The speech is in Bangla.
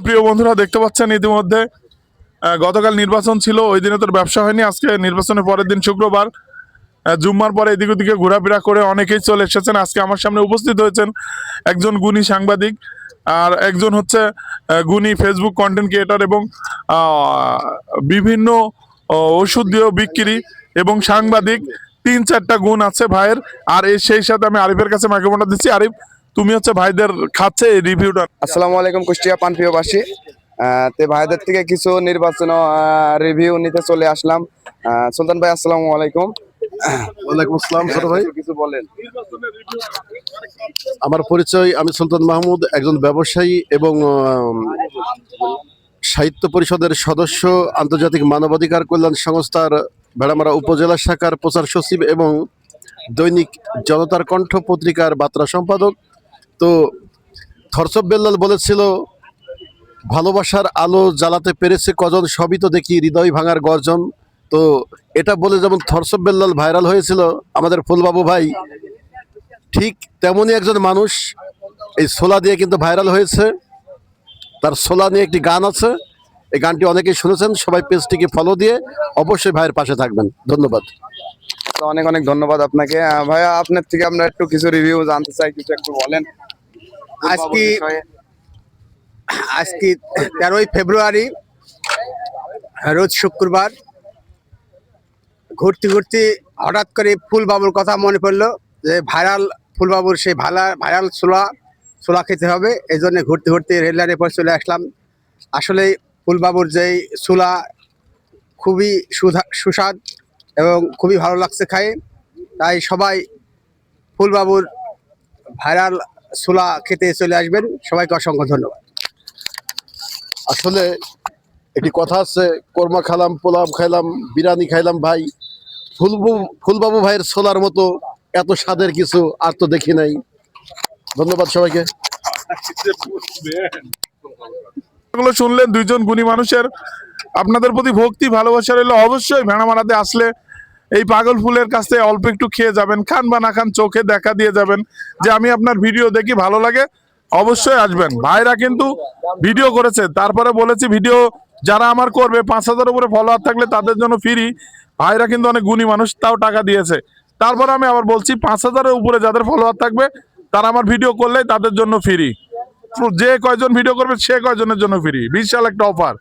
প্রিয় বন্ধুরা, দেখতে পাচ্ছেন ইতিমধ্যে গতকাল নির্বাচন ছিল, ওই দিনে তোর ব্যবসা হয়নি। আজকে নির্বাচনের পরের দিন শুক্রবার, জুম্মার পরে এদিক ওদিকে ঘোরাফেরা করে অনেকেই চলে এসেছেন। আজকে আমার সামনে উপস্থিত হয়েছেন একজন গুণী সাংবাদিক আর একজন হচ্ছে গুণী ফেসবুক কন্টেন্ট ক্রিয়েটর এবং বিভিন্ন ওষুধ দিয়েও বিক্রি এবং সাংবাদিক। 3-4টা গুণ আছে ভাইয়ের। আর সেই সাথে আমি আরিফের কাছে মাইক্রোফোনটা দিচ্ছি। আরিফ, তুমি হচ্ছে ভাইদের খাচ্ছে এই রিভিউটা। আসসালামু আলাইকুম কুষ্টিয়া পানপ্রিয়বাসী। তে ভাইদের থেকে কিছু নির্বাচন রিভিউ নিতে চলে আসলাম। সুলতান ভাই আসসালামু আলাইকুম। ওয়ালাইকুম আসসালাম ছোট ভাই। কিছু বলেন। আমার পরিচয়, আমি সুলতান মাহমুদ, একজন ব্যবসায়ী এবং সাহিত্য পরিষদের সদস্য, আন্তর্জাতিক মানবাধিকার কল্যাণ সংস্থার ভেড়ামারা উপজেলা শাখার প্রচার সচিব এবং দৈনিক জনতার কণ্ঠ পত্রিকার বার্তা সম্পাদক। তো থরসব বেল্লাল বলেছিল, ভালোবাসার আলো জ্বালাতে পেরেছে কজন, সবই তো দেখি হৃদয় ভাঙার গর্জন। তো এটা বলে যেমন থরসব বেল্লাল ভাইরাল হয়েছিল আমাদের ফুলবাবু ভাই, ঠিক তেমনই একজন মানুষ এই সোলা দিয়ে কিন্তু ভাইরাল হয়েছে। তার সোলা নিয়ে একটি গান আছে, এই গানটি অনেকেই শুনেছেন। সবাই পেজটিকে ফলো দিয়ে অবশ্যই ভাইয়ের পাশে থাকবেন। ধন্যবাদ। তো অনেক অনেক ধন্যবাদ আপনাকে। ভাইয়া, আপনার থেকে আমরা একটু কিছু রিভিউ জানতে চাই, কিছু একটু বলেন। আজকে 13ই ফেব্রুয়ারি, রোজ শুক্রবার, ঘুরতে ঘুরতে হঠাৎ করে ফুলবাবুর কথা মনে পড়লো যে ফুলবাবুর সেই ভাইরাল ছোলা খেতে হবে। এই জন্য ঘুরতে ঘুরতে রেললাইনের পর চলে আসলাম। আসলে ফুলবাবুর যেই ছোলা খুবই সুস্বাদ এবং খুবই ভালো লাগছে খাই। তাই সবাই ফুলবাবুর ভাইরাল ছোলা খেতে চলে আসবেন। সবাইকে অসংখ্য ধন্যবাদ। আসলে একটি কথা আছে, কোরমা খাইলাম, পোলাও খাইলাম, বিরিয়ানি খাইলাম ভাই, ফুলবাবু ভাইয়ের ছোলার মতো এত স্বাদের কিছু আর তো দেখি নাই। ধন্যবাদ সবাইকে। এগুলো শুনলেন দুইজন গুণী মানুষের। আপনাদের প্রতি ভক্তি ভালোবাসা রইল। অবশ্যই ভেড়ামারাতে আসলে এই পাগল ফুলের কাছ থেকে অল্প একটু খেয়ে যাবেন। খান বা না খান, চোখে দেখা দিয়ে যাবেন যে আমি আপনার ভিডিও দেখি, ভালো লাগে, অবশ্যই আসবেন। ভাইরা কিন্তু ভিডিও করেছে, তারপরে বলেছি ভিডিও যারা আমার করবে 5,000 উপরে ফলোয়ার থাকলে তাদের জন্য ফ্রি। ভাইরা কিন্তু অনেক গুণী মানুষ, তাও টাকা দিয়েছে। তারপরে আমি আবার বলছি 5,000-এর উপরে যাদের ফলোয়ার থাকবে তারা আমার ভিডিও করলে তাদের জন্য ফ্রি। যে কয়জন ভিডিও করবে সে কয়জনের জন্য ফ্রি। বিশাল একটা অফার।